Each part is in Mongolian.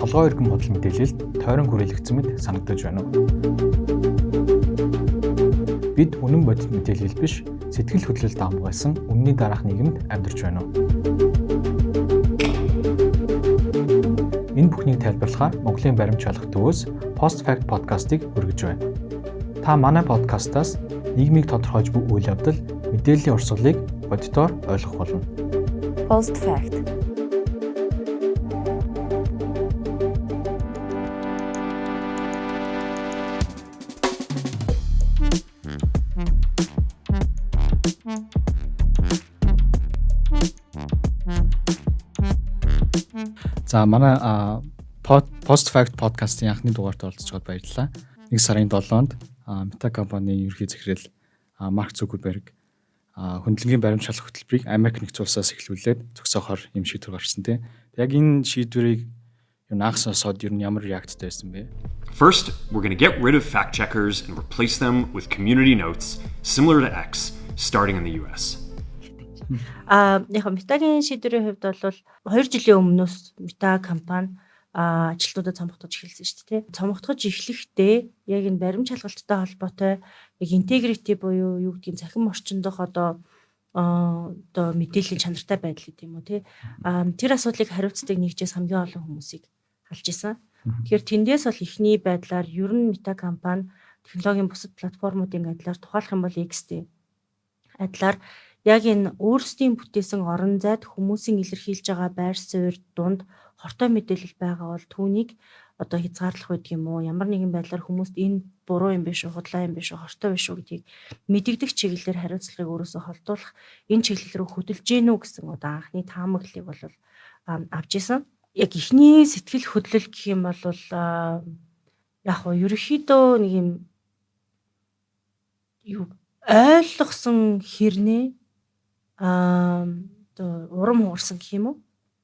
толгой иргэн бодол мэдээлэлд тойрон хүрээлэгдсэн мэт санагдаж байна уу? Бид үнэн бодит мэдээлэл биш, сэтгэл хөдлөлд хамгаалсан үнний дараах нийгэмд амьдарч байна уу? Энэ бүхнийг тайлбарлахаар Монголын баримт шалгах төвөөс Post Fact подкастыг хүргэж байна. Та манай подкастаас нийгмийг тодорхойлж буй үйл явдал, мэдээллийн урсгалыг бодитоор ойлгох болно. Post Fact. За манай Post Fact подкастын анхны дугаарт оролцоход баярлалаа. 1 сарын 7-нд Meta компани ерөнхий захирал Марк Цукерберг хөндлөнгийн баримт шалгах хөтөлбөрийг Америк нэгдсэн улсаас эхлүүлээд зогсоохоор юм шийдвэр гаргасан тийм. Яг энэ шийдвэрийг анхаас сод ер нь ямар реакцтай байсан бэ? First, we're going to get rid of fact checkers and replace them with community notes similar to X starting in the US. Яг Метагийн шийдвэрийн хувьд бол 2 жилийн өмнөөс Мета компани ажилтнуудад цомготгож эхэлсэн шүү дээ. Цомготгож эхлэхдээ яг энэ баримт шалгалттай холбоотой яг интегрити буюу юу гэдгийг цахим орчин дох одоо мэдээллийн чанартай байдал гэдэг юм уу тий. Тэр асуудлыг хариуцдаг нэгжээс хамгийн олон хүмүүсийг халж исэн. Тэгэхээр тэндээс бол эхний байдлаар ер нь Мета компани технологийн бусад платформуудын адилаар тухайлах юм бол X-тэй адилаар яг энэ өөрсдийн бүтээсэн орон зайд хүмүүсийн илэрхийлж байгаа байр суурь дунд хортой мэдээлэл байгаа бол түүнийг одоо хязгаарлах байдаг юм уу? Ямар нэгэн байдлаар хүмүүст энэ буруу юм биш үү, худлаа юм биш үү, хортой биш үү гэдгийг мэдэгдэх чиглэлээр хариуцлагыг өөрөөсөө холдуулах энэ чиглэл рүү хөдөлж гэнүү гэсэн одоо анхны таамаглалыг бол авч исэн. Яг эхний сэтгэл хөдлөл гэх юм бол яг нь ерөөхдөө нэг юм юу ойлгосон хэрнээ урам хугарсан гэх юм уу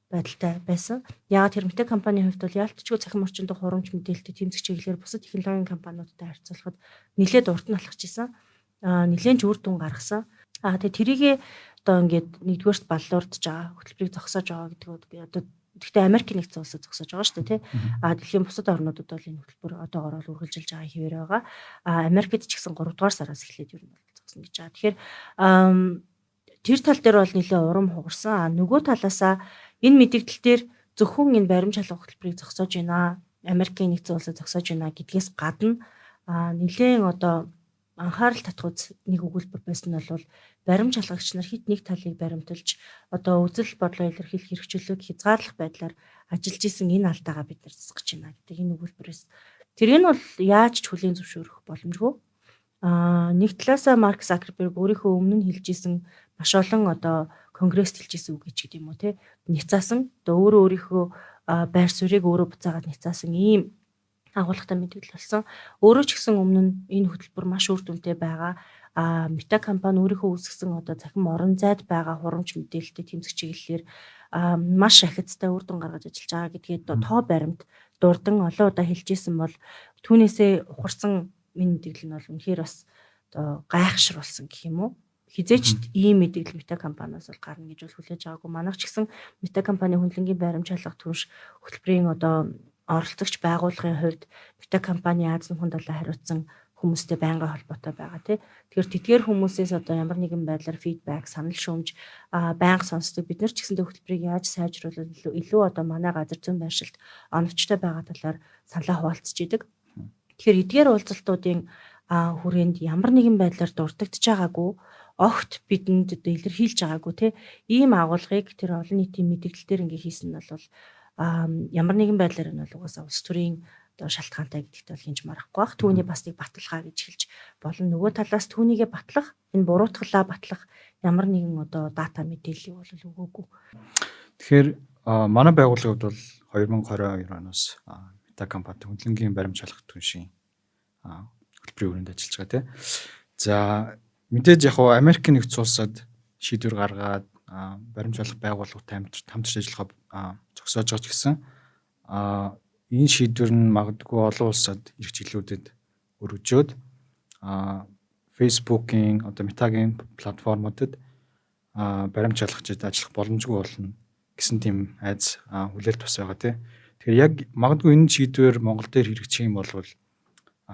байдалтай байсан. Яг тэр Мета компанийн хувьд бол яалтчгүй цахим орчинд хурамч мэдээлэлтэй тэмцэх чиглэлээр бусад технологийн компаниудтай харьцуулахад нэлээд урт нь алхаж исэн. Нэлээд ч үр дүн гаргасан. Тэгээ тэрийгээ одоо ингээд нэгдүгээрт баллуурдж байгаа хөтөлбөрийг зогсоож байгаа гэдэг одоо гэхдээ Америк нэгдсэн улсад зогсоож байгаа шүү дээ тий. Дэлхийн бусад орнуудад бол энэ хөтөлбөр одоогоор бол үргэлжилж байгаа хэвээр байгаа. Америкт ч гэсэн 3 дугаар сараас эхлээд ер нь зогсно гэж байгаа. Тэгэхээр тэр тал дээр бол нэлээд урам хугарсан. Нөгөө талаасаа энэ мэдээлэл дээр зөвхөн энэ баримт шалгах хөтөлбөрийг зогсоож байна. Америкийн нэгдсэн улсад зогсоож байна гэдгээс гадна нэлээд одоо анхаарал татгууц нэг өгүүлбэр байсан нь бол баримт шалгагч нар хит нэг талыг баримталж одоо үзэл бодлоо илэрхийлэх хэрэгчлүүд хязгаарлах байдлаар ажиллаж исэн энэ алдаагаа бид нар засгаж байна гэдэг энэ өгүүлбэрээс тэрийг нь бол яаж ч хүлээн зөвшөөрөх боломжгүй. Нэг талаасаа Марк Закерберг өөрийнхөө өмнө нь хэлж исэн маш олон одоо конгресст хэлжсэн үг гэж юм уу те няцаасан одоо өөрийнхөө байр суурийг өөрөө буцаагаад няцаасан ийм агуулгатай мэдээлэл болсон. Өөрөө ч гэсэн өмнө нь энэ хөтөлбөр маш үр дүнтэй байгаа. Мета компани өөрийнхөө үүсгэсэн одоо цахим орон зайд байгаа хурамч мэдээлэлтэй тэмцэх чиглэлээр маш ахицтай үр дүн гаргаж ажиллаж байгаа гэдгээд тоо баримт дурдан олон удаа хэлжсэн бол түүнээсээ ухарсан мэдээлэл нь бол үнэхээр бас одоо гайхшруулсан гэх юм уу? Хизээч ийм мэдээлэл Мета компаниас бол гарна гэж бол хүлээж байгаагүй. Манайх ч гэсэн Мета компани хөндлөнгийн баримт шалгах түнш хөтөлбөрийн одоо оролцогч байгууллагын хувьд Мета компани Аз нөхөн далаа хариуцсан хүмүүстэй байнгын холбоотой байгаа тий. Тэгэхээр тэдгээр хүмүүсээс одоо ямар нэгэн байдлаар фидбек, санал шүүмж байнга сонсдог. Бид нар ч гэсэн хөтөлбөрийг яаж сайжруулах илүү одоо манай газар зүйн байршилд оновчтой байгаа талаар саналаа хуваалцж идэг. Тэгэхээр эдгээр уулзалтуудын хүрээнд ямар нэгэн байдлаар дурддагдж байгаагүй огт бидэнд одоо илэрхийлж байгаагүй тий. Ийм агуулгыг тэр олон нийтийн мэдээлэл дээр ингээ хийсэн нь бол ямар нэгэн байдлаар нь бол угаасаа улс төрийн одоо шалтгаантай гэдэгт бол хинж марахгүй бах. Түүний бас нэг баталгаа гэж хэлж болно. Нөгөө талаас түүнийгээ батлах, энэ буруутгалаа батлах ямар нэгэн одоо дата мэдээллийг бол өгөөгүй. Тэгэхээр манай байгууллагууд бол 2022 оноос Мета компани хөндлөнгийн баримт шалгах түншийн хөтөлбөрийн хүрээнд ажиллаж байгаа тийм. За мэдээж яг нь Америкийн нэгдсэн улсад шийдвэр гаргаад баримт шалгах байгууллагатай хамтарч ажиллахаа зогсоож байгаа ч гэсэн энэ шийдвэр нь магадгүй олон улсад ирэх чиглэлүүдэд өргөжөөд Facebook-ийн одоо Meta-гийн платформудад баримт шалгагчид ажиллах боломжгүй болно гэсэн тийм айц хүлээлт бас байгаа тийм. Тэгэхээр яг магадгүй энэ шийдвэр Монгол дээр хэрэгжих юм бол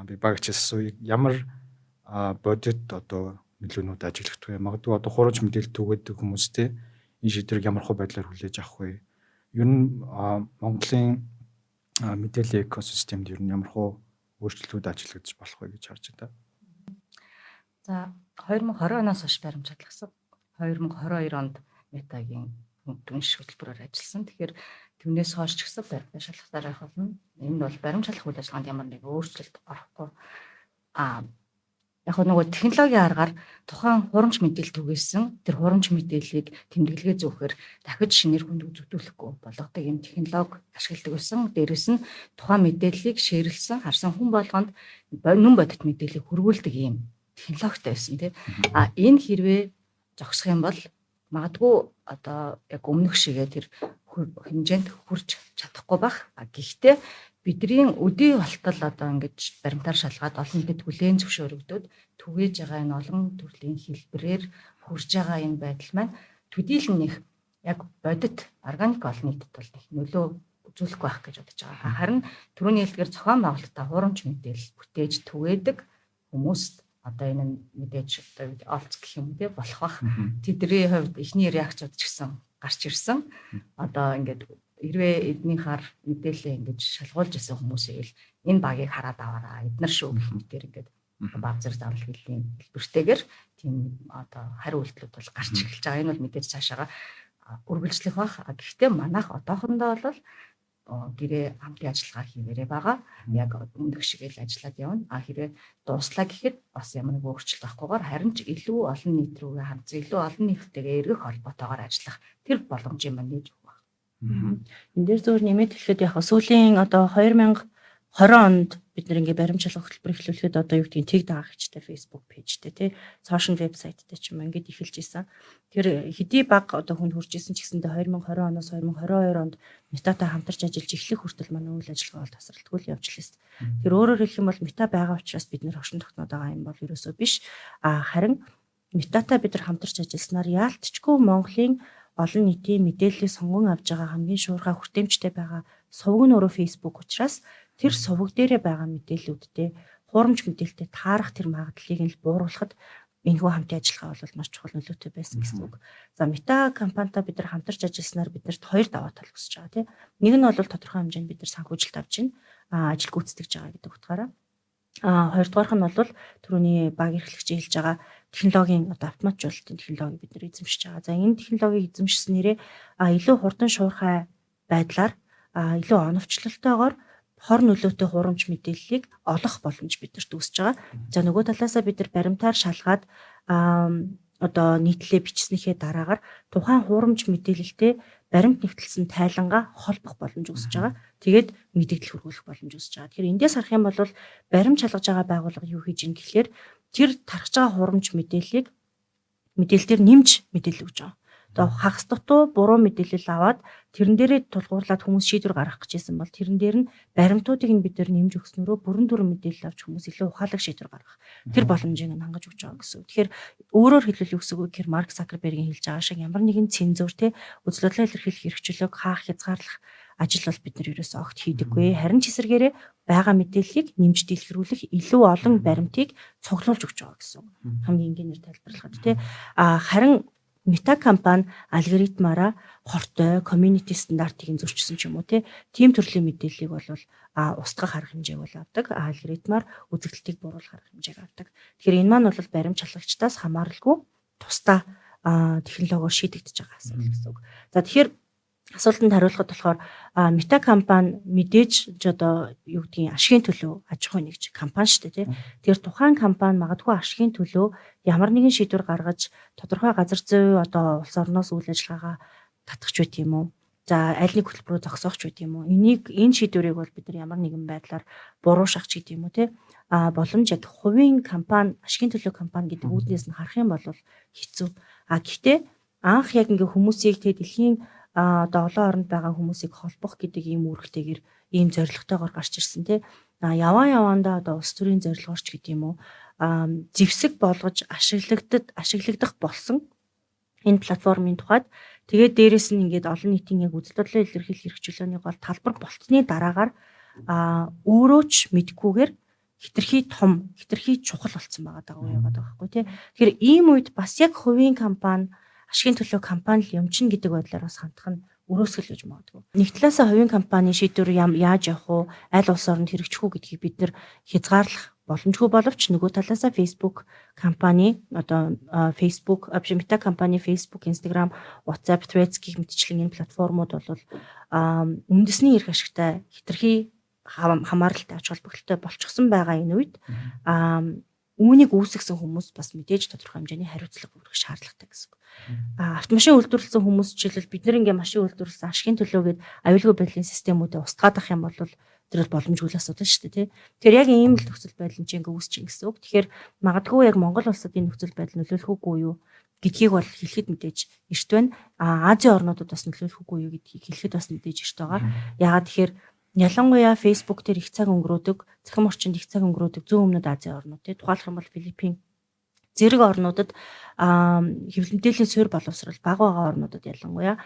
би багчаас асууя ямар бодит одоо нөлөөнүүд ажиглагдах вэ? Магадгүй одоо хуурж мэдээлэл түгээдэг хүмүүстэй энэ шийдвэрийг ямар хөө байдлаар хүлээж авах вэ? Ер нь Монголын мэдээллийн экосистемд ер нь ямар хөө өөрчлөлтүүд ажиглагдаж болох вэ гэж харж байна. За 2020 оноос хойш баримтчилсан. 2022 онд Метагийн түнш хөтөлбөрөөр ажилласан. Тэгэхээр түүнээс хойш ч гэсэн баримт шалгалтаар явах болно. Энэ бол баримт шалгах үйл ажиллагаанд ямар нэг өөрчлөлт орохгүй. Яг нөгөө технологийн аргаар тухайн хурамч мэдээлэл түгээсэн тэр хурамч мэдээллийг тэмдэглэгээ зөөхөр дахиж шинээр хүнд үзүүлэхгүй болгодог юм технологи ашигладаг байсан. Дээрээс нь тухайн мэдээллийг шеэрлсэн харсан хүн болгонд нүн бодит мэдээллийг хүргүүлдэг юм технологитой байсан тийм. Энэ хэрвээ зогсох юм бол магадгүй одоо яг өмнөх шигээ тэр хэмжээнд хүрч чадахгүй байх. Гэхдээ бидний өдий болтол одоо ингэж баримтаар шалгаад олон нийтэд хүлээн зөвшөөрөгдөд түгээж байгаа энэ олон төрлийн хэлбэрээр хүрж байгаа энэ байдал маань төдийлөн нэг яг бодит органик олон нийтэд бол их нөлөө үзүүлэхгүй байх гэж бодож байгаа. Харин түрүүний хэлдгээр зохион байгуулалтаа хурамч мэдээлэл бүтээж түгээдэг хүмүүст одоо энэ мэдээж одоо олц гэх юм те болох бах. Тэдний хувьд эхний реакцууд ч гэсэн гарч ирсэн. Одоо ингээд хэрвээ эднийхаар мэдээлэл ингэж шалгуулж исэн хүмүүсийг л энэ багийг хараад аваараа эднэр шүү гэх мэтээр ингээд баг зэрэг зарлал хэлний хэлбэртэйгээр тийм одоо хариу үйлдэлүүд бол гарч эхэлж байгаа. Энэ бол мэдээж цаашаа үргэлжлэх бах. Гэхдээ манайх одоохондоо бол гэрээ хамтын ажиллагаа хийвэрээ байгаа. Яг өмнөх шиг л ажиллаад явна. Хэрвээ дууслаа гэхэд бас ямар нэг өөрчлөлт авахгүйгээр харин ч илүү олон нийт рүүгээ хандсан, илүү олон нийтэйгээ эргэх холбоотойгоор ажиллах тэр боломжийг маань нээж өгөх. Энд дээр зөвхөн нэмээд хэлэхэд яг сүүлийн одоо 2020 онд бид нэр ингээ баримт шалгах хөтөлбөр эхлүүлэхэд одоо юу гэдгийг тэг даах гэжтэй Facebook пэйжтэй тий сошиал вебсайттай ч юм ингээд эхэлж исэн. Тэр хэдий баг одоо хүнд хүрч исэн ч гэсэндээ 2020 оноос 2022 онд Метатай хамтарч ажиллаж эхлэх хүртэл манай үйл ажиллагаа бол тасралтгүй л явж лээс. Тэр өөрөөр хэлэх юм бол Мета байгаа учраас бид нэр хошин тогтноод байгаа юм бол ерөөсөө биш. Харин Метатай бид нар хамтарч ажилласнаар яалтчгүй Монголын олон нийтийн мэдээллийг сонгон авж байгаа хамгийн шуурхай хүртээмжтэй байгаа сувг нь өөрөө Facebook учраас тэр сувг дээрээ байгаа мэдээллүүдтэй хуурамч мэдээлэлтэй таарах тэр магадлалыг нь бууруулахад энэхүү хамтын ажиллагаа бол маш чухал нөлөөтэй байсан гэсэн үг. За Мета компанитай бид нар хамтарч ажилласнаар биднэрт хоёр даваа тал өсөж байгаа тийм. Нэг нь бол тодорхой хэмжээнд бид нар санхүүжилт авч байна. Ажил гүйцэтгэж байгаа гэдэг утгаараа. Хоёрдугаарх нь бол түрүүний баг эрхлэгч хэлж байгаа технологийн одоо автоматжуулалтын технологиг бид нар эзэмшиж байгаа. За энэ технологиг эзэмшснээрээ илүү хурдан шуурхай байдлаар илүү оновчлолтойгоор хор нөлөөтэй хурамч мэдээллийг олох боломж бидэрт үүсэж байгаа. За нөгөө талаасаа бид нар баримтаар шалгаад одоо нийтлэлээ бичснийхээ дараагаар тухайн хурамч мэдээлэлтэй баримт нэгтэлсэн тайлангаа холбох боломж үүсэж байгаа. Тэгээд мэдээлэл хөрвүүлэх боломж үүсэж байгаа. Тэгэхээр эндээс харах юм бол баримт шалгаж байгаа байгууллага юу хийж ийн гэхлээр тэр тархаж байгаа хурамч мэдээллийг мэдээлэлээр нэмж мэдээлэл өгч байгаа. Одоо хагас дутуу буруу мэдээлэл аваад тэрэн дээрээ тулгуурлаад хүмүүс шийдвэр гаргах гэжсэн бол тэрэн дээр нь баримтуудыг нь бид нар нэмж өгснөрөө бүрэн дүрэн мэдээлэл авч хүмүүс илүү ухаалаг шийдвэр гаргах тэр боломжийг нь хангаж өгч байгаа гэсэн үг. Тэгэхээр өөрөөр хэлбэл юу гэсэн үг гэхээр Марк Закербергийн хэлж байгаа шиг ямар нэгэн цензур те үзэл бодлоо илэрхийлэх эрхчлөлөг хаах хязгаарлах ажил бол бид нар ерөөсөө огт хийдэггүй. Харин ч эсэргээрээ байгаа мэдээллийг нэмж дэлгэрүүлэх илүү олон баримтыг цуглуулж өгч байгаа гэсэн үг. Хамгийн энгийнээр тайлбарлахад те харин Мета компани алгоритмаараа хортой community стандартыг зөрчсөн ч юм уу тийм төрлийн мэдээллийг бол устгах арга хэмжээг бол авдаг. Алгоритмаар үзэгдэлтийг бууруулах арга хэмжээг авдаг. Тэгэхээр энэ маань бол баримт шалгагчдаас хамааралгүй тусдаа технологиор шийдэгдэж байгаа асуудал гэсэн үг. За тэгэхээр асуултанд хариулахад болохоор Мета компани мэдээж одоо юу гэдгийг ашигын төлөө аж ахуй нэгж компани шүү дээ тийм. Тэр тухайн компани магадгүй ашигын төлөө ямар нэгэн шийдвэр гаргаж тодорхой газар зүй одоо улс орноос үйл ажиллагаагаа татгах ч байт юм уу. За аль нэг хөтөлбөрөөр зогсоох ч байт юм уу. Энэ шийдвэрийг бол бид нар ямар нэгэн байдлаар буруу шахах ч гэдэм юм уу тийм. Боломж яг хувийн компани ашигын төлөө компани гэдэг үүднээс нь харах юм бол хэцүү. Гэхдээ анх яг ингээ хүмүүсийг дэлхийн одоо олон оронд байгаа хүмүүсийг холбох гэдэг ийм үүрэгтэйгээр ийм зорилготойгоор гарч ирсэн тий. Яваандаа одоо улс төрийн зорилгоорч гэдэг юм уу зэвсэг болгож ашиглагдах болсон энэ платформын тухайд Тэгээд дээрэс нь ингээд олон нийтийн яг үзэл бодлоо илэрхийлэх хэрэгжүүлээний гол талбар болтны дараагаар өөрөө ч мэдгүйгээр хитрхи том, хитрхи чухал болсон байгаа байхгүй тий. Тэгэхээр ийм үед бас яг хувийн компани, ашигын төлөө компани л юмчин гэдэг байдлаар бас хандах нь өрөөсгөл гэж магадгүй. Нэг талаасаа хувийн компани шийдвэр яаж явах уу, аль улс оронд хэрэгжих үү гэдгийг бид нэр хязгаарлах боломжгүй боловч нөгөө талаасаа Facebook компани Facebook Meta компани Facebook, Instagram, WhatsApp, Threads гэх мэтчлийн энэ платформуд бол үндэсний эрх ашигтай хитрхи хамааралтай ач холбогдолтой болчихсон байгаа энэ үед үүнийг үүсгэсэн хүмүүс бас мэдээж тодорхой хэмжээний хариуцлага өргөх шаардлагатай гэсэн. Автомашин үйлдвэрлэсэн хүмүүс жишээлбэл бид нэр ингээ машин үйлдвэрлэсэн ашигын төлөөгээд аюулгүй байдлын системүүдэд устгаад ах юм бол тэр боломжгүй л асуудал шүү дээ тий. Тэгэхээр яг ийм л нөхцөл байдал нь ингээ үүсчих гэсэн үг. Тэгэхээр магадгүй яг Монгол улсад энэ нөхцөл байдал нөлөөлөх үгүй юу гэдгийг бол хэлэхэд мэдээж эрт байна. Азийн орнуудад бас нөлөөлөх үгүй юу гэдгийг хэлэхэд бас мэдээж эрт байгаа. Яагаад тэгэхээр ялангуяа Facebook дээр их цаг өнгөрөөдөг, цахим орчинд их цаг өнгөрөөдөг зүүн өмнөд Азийн орнууд тий. Тухайлх юм бол Филиппин зэрэг орнуудад хэвлэл мэдээллийн суурь боловсрал бага байгаа орнуудад ялангуяа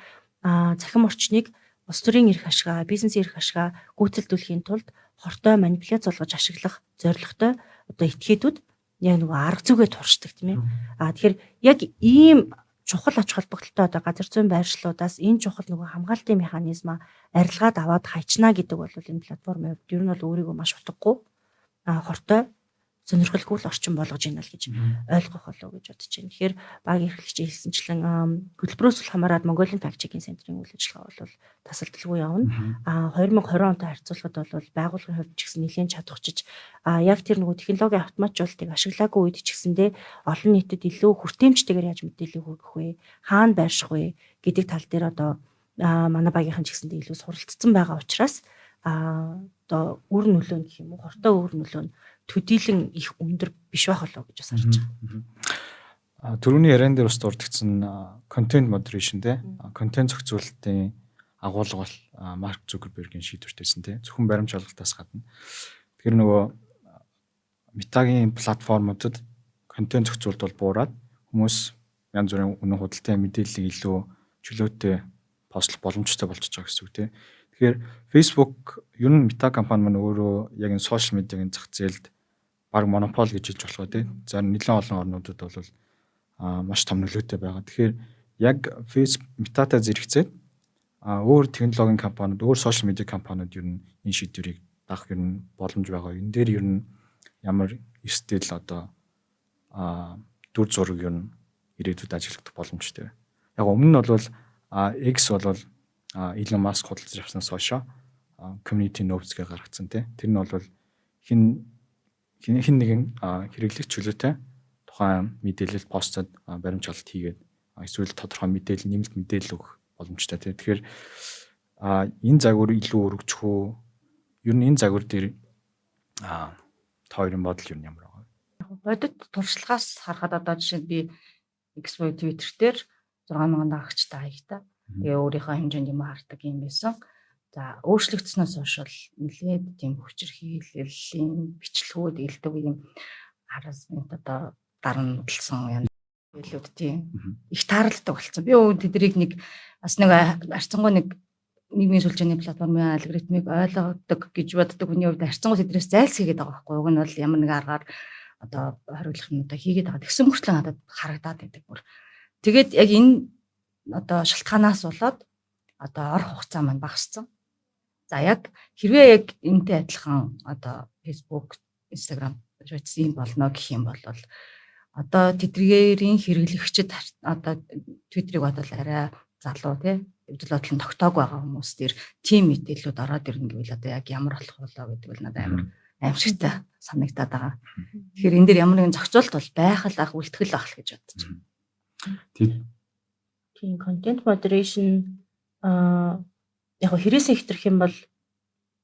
цахим орчныг улс төрийн эрх ашгаа, бизнесийн эрх ашгаа гүйцэлдүүлэхийн тулд хортой манипуляц болгож ашиглах зорилготой этгээдүүд яг нөгөө арга зүгээ туршдаг тийм ээ. Тэгэхээр яг ийм чухал ач холбогдолтой газар зүйн байршлуудаас энэ чухал нөгөө хамгаалтын механизма арилгаад аваад хайчна гэдэг бол энэ платформын хувьд ер нь бол өөрийгөө маш утгагүй хортой сонирхолгүй л орчин болгож ийнэ л гэж ойлгох болов уу гэж бодож байна. Тэгэхээр багийн эрхлэгчийн хэлсэнчлэн хөтөлбөрөөс бол хамаарад Mongolian Fact Checking Center-ийн үйл ажиллагаа бол тасалдалгүй явна. 2020 онтой харьцуулахад бол байгууллагын хувьд ч гэсэн нэлээд чадахчиж яг тэр нөгөө технологийн автоматжуулалтыг ашиглаагүй үед ч гэсэндээ олон нийтэд илүү хүртээмжтэйгээр яаж мэдээлэл хүргэх вэ? Хаана байрших вэ гэдэг тал дээр одоо манай багийнхан ч гэсэндээ илүү суралцсан байгаа учраас одоо үр нөлөө гэх юм уу хортой үр нөлөө нь төдийлөн их өндөр биш байх болов гэж бас харж байгаа. Түрүүний яриан дээр бас дурдгдсан content moderation те контент зохицуулалтын агуулга бол Марк Зукербергийн шийдвэртэйсэн те зөвхөн баримт шалгалтаас гадна. Тэгэхээр нөгөө Метагийн платформудад контент зохицуулалт бол буураад хүмүүс янз бүрийн үнэн худалдан мэдээллийг илүү чөлөөтэй постлох боломжтой болчихж байгаа гэсэн үг те. Тэгэхээр Facebook ер нь Meta компани маань өөрөө яг энэ сошиал медиагийн зах зээлд баг монопол гэж хэлж болох тий. За нэлээд олон орнуудад бол маш том нөлөөтэй байгаа. Тэгэхээр яг Meta-тай зэрэгцээд өөр технологийн компаниуд, өөр сошиал медиа компаниуд ер нь энэ шийдвэрийг дагах ер нь боломж байгаа. Энэ дээр ер нь ямар эрсдэл одоо дүр зураг ер нь ирээдүйд ажиглагдах боломжтой. Яг өмнө нь бол X бол Elon Musk худалдаж авснаас хойш community notes гэж гаргацсан тий. Тэр нь бол хин нэгэн хэрэглэгч чөлөөтэй тухайн мэдээлэл постод баримтжуулалт хийгээд эсвэл тодорхой мэдээлэл нэмэлт мэдээлэл өгөх боломжтой тий. Тэгэхээр энэ загвар илүү өргөжих үү? Ер нь энэ загвар дээр та хоёрын бодол юу ямар байгаа? Бодит туршлагаас харахад одоо жишээ нь би X буюу Twitter дээр 6,000 дагагчтай хаягтай. Тэгээ өөрийнхөө хэмжээнд юм хардаг юм байсан. За өөрчлөгдснөөс хойш нэлээд тийм хүчирхийллийн бичлэгүүд илдэг юм хараасмент одоо дарамтлсан юм билүүд тийм их тааралдаг болсон. Би тэднийг нэг бас нэг арцсангуу нэг нийгмийн сүлжээний платформын алгоритмыг ойлгодог гэж боддог хүний хувьд арцсангуу тэдрээс зайлсхийгээд байгаа байхгүй. Уг нь бол ямар нэг аргаар одоо хариулах юм одоо хийгээд байгаа. Тэгсэн мөртлөө надад харагдаад байдаг бүр. Тэгээд яг энэ одоо шалтгаанаас болоод одоо орох хугацаа маань багассан. За яг хэрвээ яг энэтэй адилхан одоо Facebook, Instagram юм болно гэх юм бол одоо тэдгээрийн хэрэглэгчид одоо Twitter-ыг бодвол арай залуу тий үзэл бодол нь тогтоог байгаа хүмүүс дээр тийм мэдээлэлүүд ороод ирнэ гэвэл одоо яг ямар болох болоо гэдэг бол надад амар аимшигтай санагдаад байгаа. Тэгэхээр энэ дээр ямар нэгэн зохицуулалт бол байх л ах үлтгэл ах л гэж бодож байна. Тийм content moderation яг хэрэгсээ ихтрэх юм бол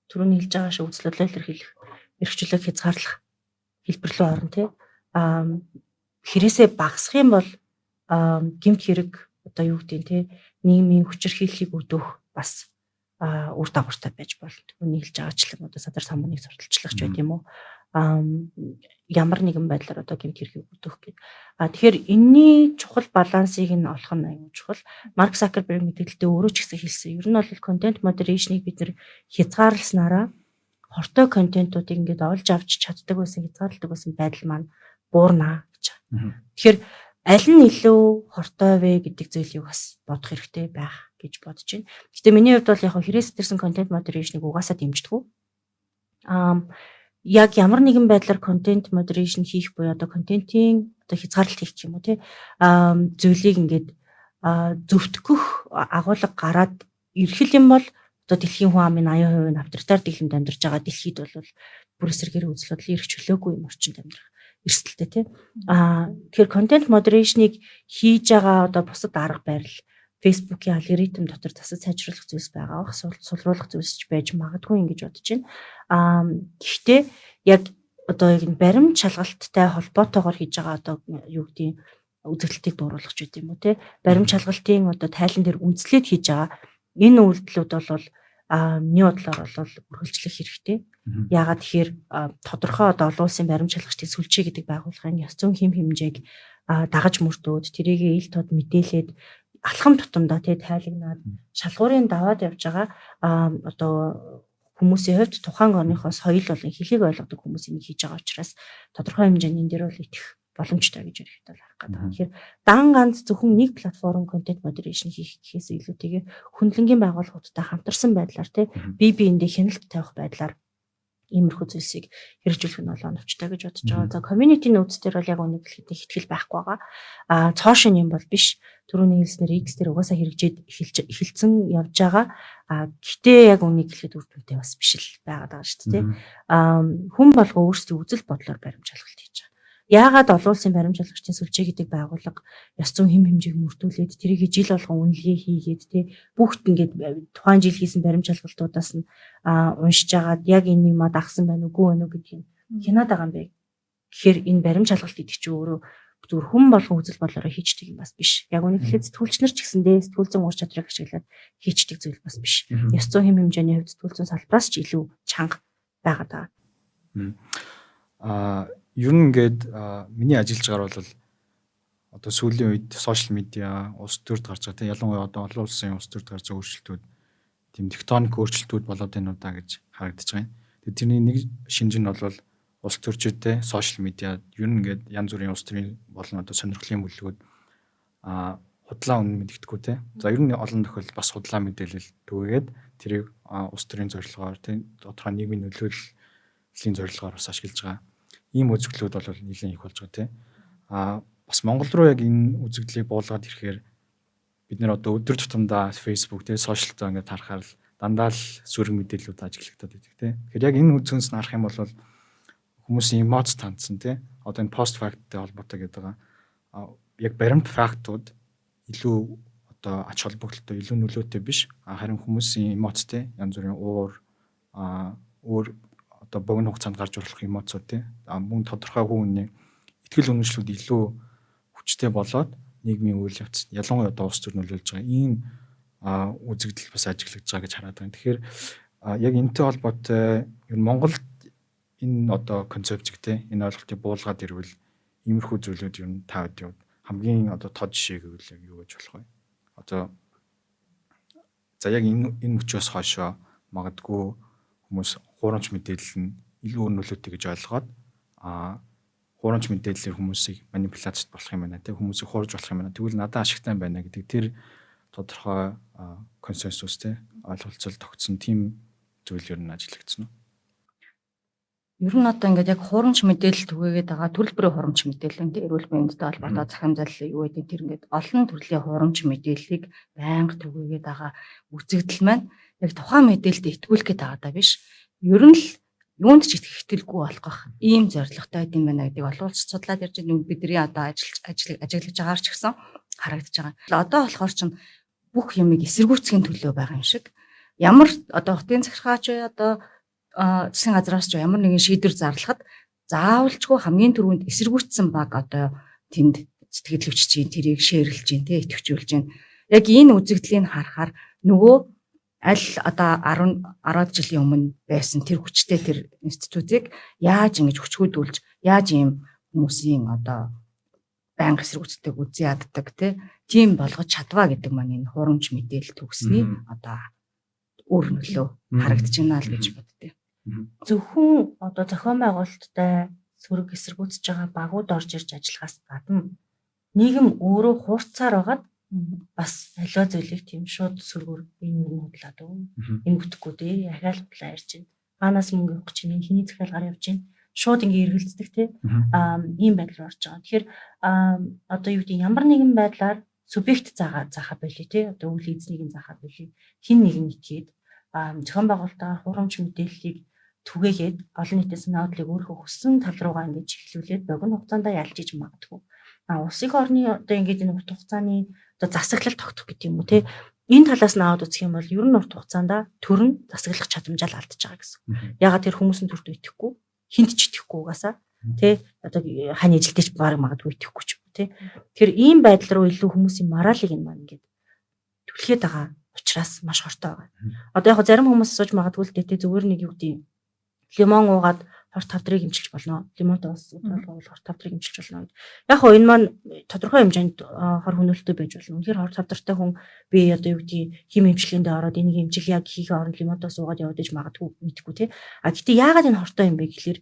түрүүний хэлж байгаа шиг үзэл бодлоо илэрхийлэх, эрхчлөлийг хязгаарлах хэлбэр рүү орно тий. Хэрэгсээ багасгах юм бол гэмт хэрэг одоо юу гэдэг нь тий нийгмийн хүчирхийллийг өдөх бас үр дагавартай байж болно. Түүний хэлж байгаачлан одоо садар самууныг сурталчлах ч байт юм уу. Ямар нэгэн байдлаар одоо гэмт хэргийг өгөх гэдэг. Тэгэхээр энэний чухал балансыг нь олох нь аюул чухал. Марк Закерберг мэдээлэлдээ өөрөө ч гэсэн хэлсэн. Ер нь бол контент модерейшнийг бид нэр хязгаарласнараа хортой контентуудыг ингээд олж авч чаддаг байсан, хязгаарладаг байсан байдал маань буурнаа гэж байна. Тэгэхээр аль нь илүү хортой вэ гэдэг зүйлийг бас бодох хэрэгтэй байх гэж бодож байна. Гэтэ миний хувьд бол яг хэрэгс төрсэн контент модерейшнийг угаасаа дэмждэг. Яг ямар нэгэн байдлаар контент модерейшн хийх буюу одоо контентын одоо хязгаарлалт хийх юм уу тий зүйлийг ингээд зөвтгөх агуулга гараад ирэх юм бол одоо дэлхийн хүн амын 80% нь авторитар дэглэмд амьдарч байгаа дэлхийд бол бүр эсрэгээр үзэл бодлын эрх чөлөөгүй юм орчинд амьдрах эрсдэлтэй тий. Тэгэхээр контент модерейшнийг хийж байгаа одоо бусад арга барил Facebook-ийн алгоритм дотор засаж сайжруулах зүйлс байгаа бах сулруулах зүйлс ч байж магадгүй ингэж бодож байна. Гэхдээ яг одоо яг баримт шалгалттай холбоотойгоор хийж байгаа одоо юу гэдгийг үзэгдэлтийг дууруулах ч гэдэм юм уу те баримт шалгалтын одоо тайлан дээр үндэслээд хийж байгаа энэ үйлдэлүүд бол миний бодлоор бол үргэлжлэх хэрэгтэй. Яагаад тэгэхээр тодорхой одоо олон улсын баримт шалгалтын сүлжээ гэдэг байгууллагын ёс зүйн хэм хэмжээг дагаж мөрдөөд тэрийг ил тод мэдээлээд алхам тутамдаа тий тайлагнаад шалгуурын даваад явж байгаа одоо хүмүүсийн хувьд тухайн орныхоо соёл болон хэлийг ойлгодог хүмүүс энийг хийж байгаа учраас тодорхой хэмжээний дээр бол итгэх боломжтой гэж ирэхэд бол харах гэдэг. Тэгэхээр дан ганц зөвхөн нэг платформ контент модерейшн хийх гэхээс илүүтэйгээр хөндлөнгийн байгууллагуудтай хамтарсан байдлаар тий бие биендээ хяналт тавих байдлаар иймэрхүү зүйлсийг хэрэгжүүлэх нь бол оновчтой гэж бодож байгаа. За community notes дээр бол яг үнийг хэлэхэд ихтгэл байхгүй байгаа. Цоошин юм бол биш. Түрүүний хэлснээр X дээр угаасаа хэрэгжээд эхэлсэн явж байгаа. Гэхдээ яг үнийг хэлэхэд үр дүнтэй бас биш л байгаад байгаа шүү дээ. Хүн болго өөрсдийн үзэл бодлоор баримжаалгалт хийж байгаа. Яагаад олон улсын баримжаалагчдын сүлжээ гэдэг байгууллага ёс зүйн хэм хэмжээг мөрдүүлээд тэрийг жил болгон үнэлгээ хийгээд тий бүгд ингээд тухайн жил хийсэн баримжаалгалтуудаас нь уншиж агаад яг энэ юм дагсан байна уу үгүй гэдгийг хянаад байгаа юм бэ. Тэгэхээр энэ баримжаалгалт гэдэг чинь өөрөө зөвхөн хүн болгон үзэл бодлороо хийчдэг юм бас биш. Яг үнийг хэлээд сэтгүүлчнэр ч гэсэндээ сэтгүүл зүйн ур чадрыг ашиглаад хийчдэг зүйл бас биш. Ёс зүйн хэм хэмжээний хувьд сэтгүүл зүйн салбараас ч илүү чанга байгаад байгаа. Ер нь ингээд миний ажиллаж байгаа бол одоо сүүлийн үед сошиал медиа улс төрд гарч байгаа тийм ялангуяа одоо олон улсын улс төрд гарч байгаа өөрчлөлтүүд тийм тектоник өөрчлөлтүүд болоод байна уу да гэж харагдаж байгаа юм. Тэгээд тэрний нэг шинж нь бол улс төрчидтэй сошиал медиа ер нь ингээд янз бүрийн улс төрийн болон одоо сонирхлын бүлгүүд худлаа үнэн мэддэггүй тийм. За ер нь олон тохиолдолд бас худлаа мэдээлэл түгээгээд тэрийг улс төрийн зорилгоор тийм тодорхой нийгмийн нөлөөллийн зорилгоор бас ашиглаж байгаа. Ийм үзэгдлүүд бол нэлээд их болж байгаа тийм. Бас Монгол руу яг энэ үзэгдлийг буулгаад ирэхээр бид нэр одоо өдөр тутамдаа Facebook тийм сошиалтаа ингээд харахаар л дандаа л сүрэг мэдээллүүд ажиглагдаад байдаг тийм. Тэгэхээр яг энэ үзэгнээс харах юм бол хүмүүсийн эмоц тандсан тийм. Одоо энэ пост факттай холбоотой гэдэг байгаа. Яг баримт фактууд илүү одоо ач холбогдолтой илүү нөлөөтэй биш. Харин хүмүүсийн эмоцтэй янз бүрийн уур өөр одоо богино хугацаанд гарч болох эмоцууд тийм мөн тодорхой хүний итгэл үнэмшлүүд илүү хүчтэй болоод нийгмийн үйл явц ялангуяа одоо улс төр нөлөөлж байгаа ийм үзэгдэл бас ажиглагдж байгаа гэж хараад байна. Тэгэхээр яг энэтэй холбоотой ер нь Монголд энэ одоо концепцийг тийм энэ ойлголтыг буулгаад ирвэл иймэрхүү зүйлүүд ер нь та хэд хамгийн одоо тод жишээ гэвэл юу гэж болох вэ? Одоо за яг энэ мөчөөс хойшоо магадгүй хүмүүс хуурамч мэдээлэл нь илүү нөлөөтэй гэж ойлгоод хуурамч мэдээллээр хүмүүсийг манипуляцд болох юм байна тийм хүмүүсийг хуурж болох юм байна. Тэгвэл надад ашигтай байна гэдэг тэр тодорхой консенсус тийм ойлголцол тогтсон тийм зүйл ер нь ажиглагдсан уу? Ер нь одоо ингээд яг хуурамч мэдээлэл түгээгээд байгаа төлбөрийн хуурамч мэдээлэл энэ эрүүл мэндтэй холбоотой захим зайлшгүй юу гэдэг тэр ингээд олон төрлийн хуурамч мэдээллийг байнга түгээгээд байгаа үзэгдэл маань яг тухайн мэдээлэлд итгүүлэх гээд байгаа даа биш. Ер нь л юунд ч ихтгэлгүй болгох ийм зорилготой байд юм байна гэдэг олон улс судлаад ярьж байгаа бидний одоо ажиглаж байгаагаар ч гэсэн харагдаж байгаа. Одоо болохоор чинь бүх юмыг эсэргүүцхийн төлөө байгаа юм шиг. Ямар одоо хотын захиргаач одоо засгийн газраас ч ямар нэгэн шийдвэр зарлахад заавалчгүй хамгийн түрүүнд эсэргүүцсэн баг одоо тэнд сэтгэл өвчж чинь тэрийг шеэрлж чинь тэ идэвхжүүлж чинь. Яг энэ үзэгдлийг харахаар нөгөө аль одоо 10 жилийн өмнө байсан тэр хүчтэй тэр институтыг яаж ингэж хүчгүйдүүлж яаж ийм хүмүүсийн одоо байнга эсэргүүцдэг үзий яддаг тийм болгож чадваа гэдэг маань энэ хурамч мэдээлэл төгсний одоо өөр нөлөө харагдаж байна л гэж боддیں۔ Зөвхөн одоо зохион байгуулалттай сөрөг эсэргүүцэж байгаа багууд орж ирж ажиллахаас гадна нийгэм өөрөө хуурцаар байгаад бас аливаа зүйлийг тийм шууд сөргөөр энэ худлаад энэ бүтэхгүй дээ ахаал худлаа ярьж байна. Хаанаас мөнгө авах чинь хиний захиал гар явж байна. Шууд ингээ эргэлздэг ийм байдал орж байгаа. Тэгэхээр одоо юу гэдэг ямар нэгэн байдлаар субъект заахаа болий одоо үйл эзнийг заахаа болий хин нэгэн итгээд зохион байгуулалтаар хурамч мэдээллийг түгээгээд олон нийтийн санаа бодлыг өөрийнхөө хүссэн тал руугаа ингэж эхлүүлээд богино хугацаанд ялж иж магадгүй. Улсын орны одоо ингээд энэ урт хугацааны одоо засаглал тогтох гэдэг юм уу энэ талаас нь аваад үзэх юм бол ер нь урт хугацаанд төр нь засаглах чадамжаа алдаж байгаа гэсэн. Ягаад тэр хүмүүс нь төртөө итгэхгүй хинт ч итгэхгүй угаасаа одоо хань эжилдэж баг магадгүй итгэхгүй ч юм уу Тэгэхээр ийм байдал руу илүү хүмүүсийн моралыг энэ маань ингээд түлхээд байгаа учраас маш хортой байгаа. Одоо яг зарим хүмүүс асууж магадгүй л дээ зүгээр нэг юу гэдэг лимон уугаад хорт тавдрыг эмчилж болно. Лимонтой ус уугаад хорт тавдрыг эмчилж болно. Яг хоо энэ маань тодорхой хэмжээнд хор хөнөөлтөй байж болно. Үнэхээр хорт тавдартай хүн би одоо юу гэдэг хим эмчилгээндээ ороод энийг эмчилъя гэхийг оронд лимонтой ус уугаад яваад иж магадгүй мэдгүй тий. Гэтээ яагаад энэ хортой юм бэ гэхэлэр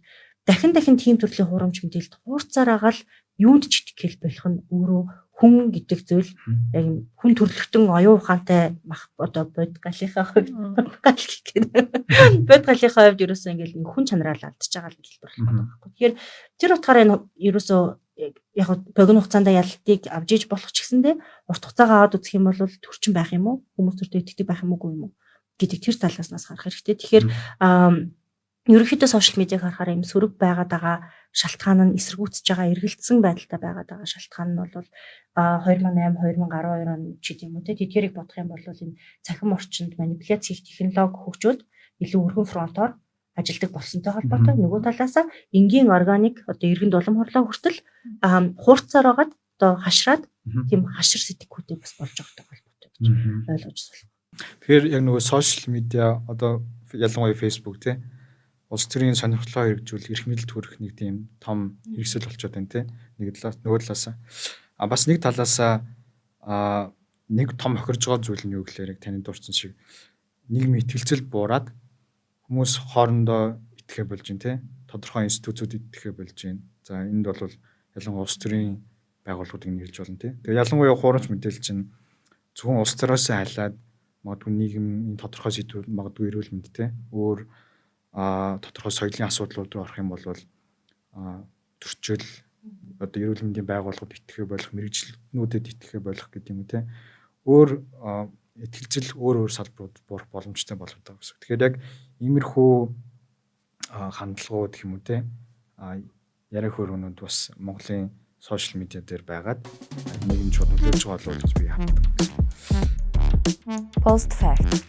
дахин тийм төрлийн хурамч мэдээлэлд хуурцаараагаал юунд ч итгэл болох нь өөрөө хүн гэдэг зүйл яг хүн төрлөختөн оюун ухаантай одоо бод галийнхаа хувьд бод галийнхаа хувьд ерөөсөө ингээл хүн чанараа л алдчихж байгаа л гэж хэлбэрлэх байна. Тэгэхээр тэр утгаараа энэ ерөөсөө яг богино хугацаанд ялалтыг авж иж болох ч гэсэндээ урт хугацаагаа аваад үзэх юм бол төрчин байх юм уу? Хүмүүс төртөө итгэдэг байх юм уу гэдэг тэр талаас нас харах хэрэгтэй. Тэгэхээр ерөнхийдөө сошиал медиаг харахаар юм сөрөг байгаад байгаа шалтгаан нь эсэргүүцэж байгаа эргэлдсэн байдалтай байгаад байгаа шалтгаан нь бол 2008 2012 он ч гэдэм үү тэдгэрийг бодох юм бол энэ цахим орчинд манипуляц хийх технологи хөгжөөд илүү өргөн фронтоор ажилдаг болсонтой холбоотой нөгөө талаасаа энгийн органик одоо иргэн дулам хорлоо хүртэл хуурцаар байгаад одоо хашраад тийм хашир сэтгхүүтэй бас болж байгаатай холбоотой гэж ойлгож байна. Тэгэхээр яг нөгөө сошиал медиа одоо ялангуяа Facebook улс төрийн сонирхлоо хэрэгжүүл эрх мэдэл төрөх нэг тийм том хэрэгсэл болчиход байна нэг талаас нөгөө талаас бас нэг талаас нэг том хохирж байгаа зүйл нь юу гэхээр таны дурдсан шиг нийгмийн итгэлцэл буураад хүмүүс хоорондоо итгэхэ болж байна тодорхой институтууд итгэхэ болж байна. За энд бол ялангуяа улс төрийн байгууллагуудыг нэрлэж болно тэгээ ялангуяа хурамч мэдээлэл чинь зөвхөн улс төрөөс хайлаад магадгүй нийгмийн тодорхой сэдвүүд магадгүй эрүүл мэнд өөр тодорхой соёлын асуудлууд руу орох юм бол төрчил одоо эрүүл мэндийн байгууллагууд итгэхэ болох мэрэгчлэнүүдэд итгэхэ болох гэдэг юм өөр итгэлцэл өөр салбарууд буурах боломжтой болоод байгаа гэсэн. Тэгэхээр яг иймэрхүү хандлагууд гэх юм уу яриа хөрөнүүд бас Монголын сошиал медиа дээр байгаад нийгэм чод нөлөөлж байгаа бол би ханддаг. Post fact.